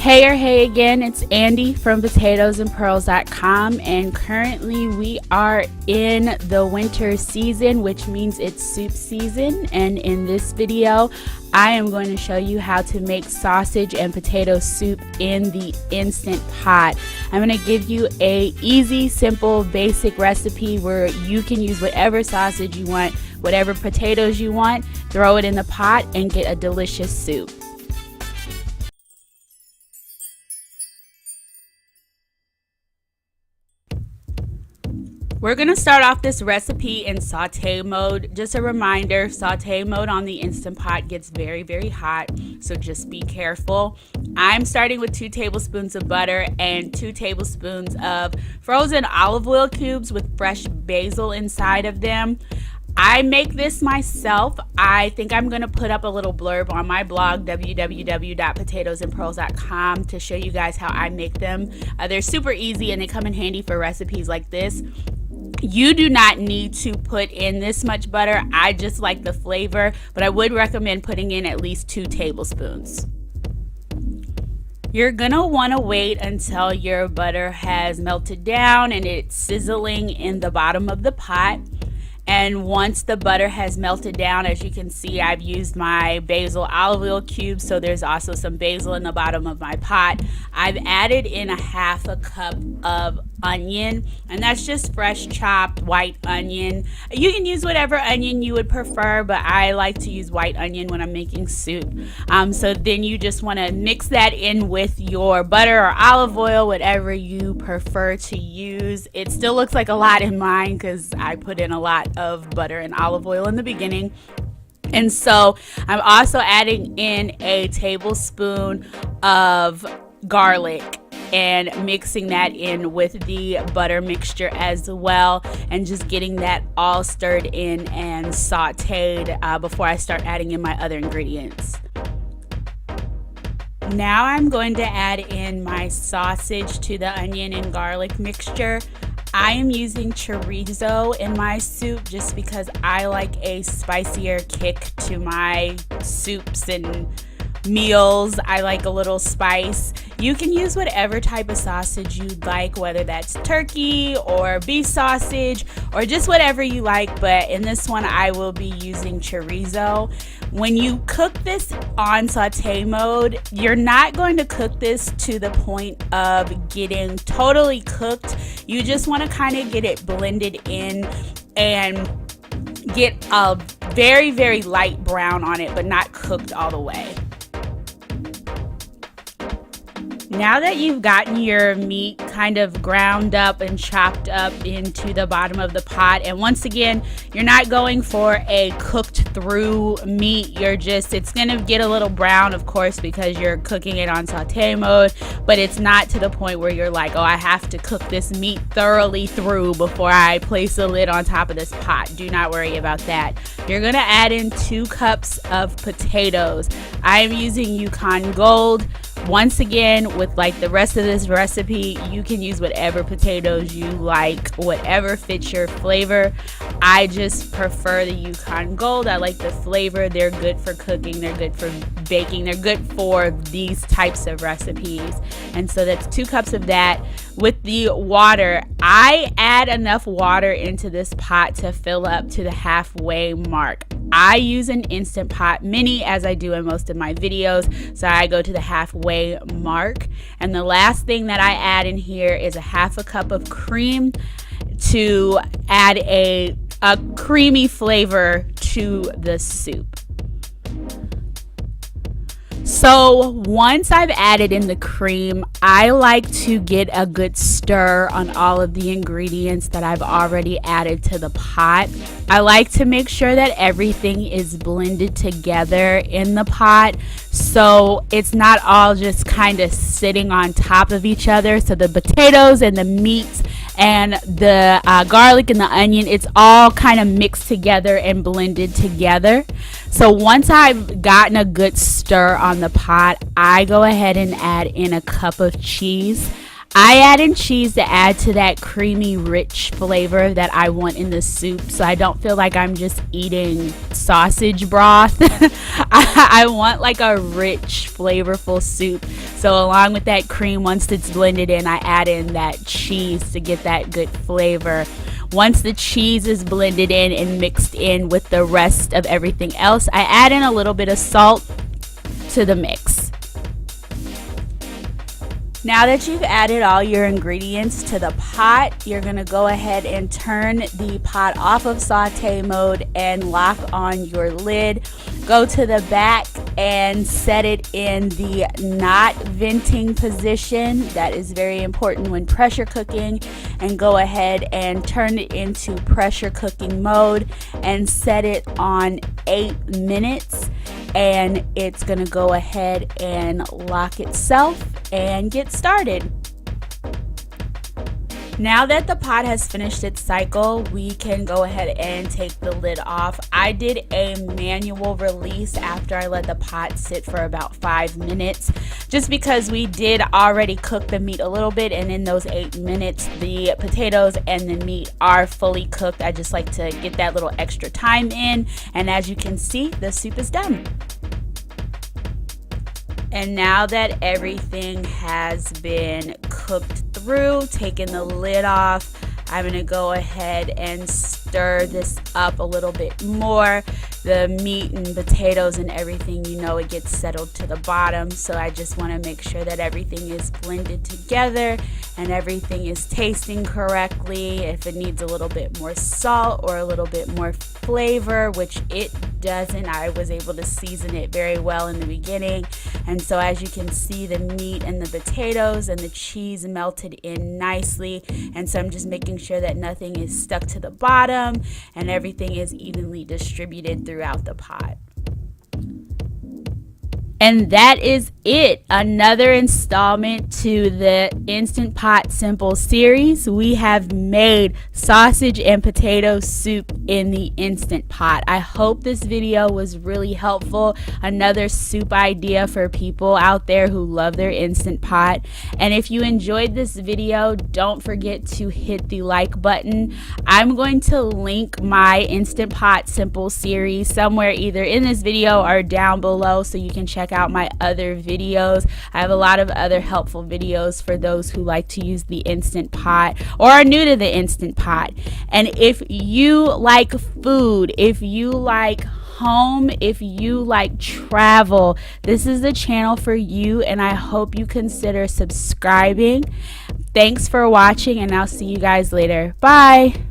Hey again, it's Andy from PotatoesandPearls.com, and currently we are in the winter season, which means it's soup season. And in this video I am going to show you how to make sausage and potato soup in the Instant Pot. I'm going to give you a easy, simple, basic recipe where you can use whatever sausage you want, whatever potatoes you want, throw it in the pot and get a delicious soup. We're going to start off this recipe in saute mode. Just a reminder, saute mode on the Instant Pot gets very hot, so just be careful. I'm starting with 2 tablespoons of butter and 2 tablespoons of frozen olive oil cubes with fresh basil inside of them. I make this myself. I think I'm going to put up a little blurb on my blog, www.potatoesandpearls.com, to show you guys how I make them. They're super easy and they come in handy for recipes like this. You do not need to put in this much butter. I just like the flavor, but I would recommend putting in at least 2 tablespoons. You're gonna want to wait until your butter has melted down and it's sizzling in the bottom of the pot. And once the butter has melted down, as you can see, I've used my basil olive oil cubes, so there's also some basil in the bottom of my pot. I've added in a 1/2 cup of onion, and that's just fresh chopped white onion. You can use whatever onion you would prefer, but I like to use white onion when I'm making soup. So then you just want to mix that in with your butter or olive oil, whatever you prefer to use. It still looks like a lot in mine because I put in a lot of butter and olive oil in the beginning. And so I'm also adding in a tablespoon of garlic and mixing that in with the butter mixture as well, and just getting that all stirred in and sauteed before I start adding in my other ingredients. Now I'm going to add in my sausage to the onion and garlic mixture. I am using chorizo in my soup just because I like a spicier kick to my soups and meals. I like a little spice. You can use whatever type of sausage you'd like, whether that's turkey or beef sausage or just whatever you like, but in this one I will be using chorizo. When you cook this on saute mode, you're not going to cook this to the point of getting totally cooked. You just want to kind of get it blended in and get a very light brown on it, but not cooked all the way. Now that you've gotten your meat kind of ground up and chopped up into the bottom of the pot, and once again, you're not going for a cooked through meat, it's gonna get a little brown, of course, because you're cooking it on saute mode, but it's not to the point where you're like, oh, I have to cook this meat thoroughly through before I place the lid on top of this pot. Do not worry about that. You're gonna add in 2 cups of potatoes. I am using Yukon Gold. Once again, with like the rest of this recipe, you can use whatever potatoes you like, whatever fits your flavor. I just prefer the Yukon Gold. I like the flavor. They're good for cooking, they're good for baking, they're good for these types of recipes. And so that's 2 cups of that. With the water, I add enough water into this pot to fill up to the halfway mark. I use an Instant Pot Mini, as I do in most of my videos, so I go to the halfway mark. And the last thing that I add in here is a 1/2 cup of cream to add a creamy flavor to the soup. So once I've added in the cream, I like to get a good stir on all of the ingredients that I've already added to the pot. I like to make sure that everything is blended together in the pot, so it's not all just kind of sitting on top of each other. So the potatoes and the meats and the garlic and the onion, it's all kind of mixed together and blended together. So once I've gotten a good stir on the pot, I go ahead and add in a cup of cheese. I add in cheese to add to that creamy, rich flavor that I want in the soup, so I don't feel like I'm just eating sausage broth. I want like a rich, flavorful soup. So along with that cream, once it's blended in, I add in that cheese to get that good flavor. Once the cheese is blended in and mixed in with the rest of everything else, I add in a little bit of salt to the mix. Now that you've added all your ingredients to the pot, you're going to go ahead and turn the pot off of saute mode and lock on your lid. Go to the back and set it in the not venting position. That is very important when pressure cooking. And go ahead and turn it into pressure cooking mode and set it on 8 minutes. And it's going to go ahead and lock itself and get started. Now that the pot has finished its cycle, we can go ahead and take the lid off. I did a manual release after I let the pot sit for about 5 minutes, just because we did already cook the meat a little bit, and in those 8 minutes the potatoes and the meat are fully cooked. I just like to get that little extra time in, and as you can see, the soup is done. And now that everything has been cooked through, taking the lid off, I'm going to go ahead and stir this up a little bit more. The meat and potatoes and everything, you know, it gets settled to the bottom. So I just want to make sure that everything is blended together and everything is tasting correctly. If it needs a little bit more salt or a little bit more flavor, which it doesn't, I was able to season it very well in the beginning. And so as you can see, the meat and the potatoes and the cheese melted in nicely. And so I'm just making sure that nothing is stuck to the bottom and everything is evenly distributed throughout the pot. And that is it. Another installment to the Instant Pot Simple series. We have made sausage and potato soup in the Instant Pot. I hope this video was really helpful. Another soup idea for people out there who love their Instant Pot. And if you enjoyed this video, don't forget to hit the like button. I'm going to link my Instant Pot Simple series somewhere either in this video or down below so you can check out my other videos. I have a lot of other helpful videos for those who like to use the Instant Pot or are new to the Instant Pot. And if you like food, if you like home, if you like travel, this is the channel for you, and I hope you consider subscribing. Thanks for watching, and I'll see you guys later. Bye.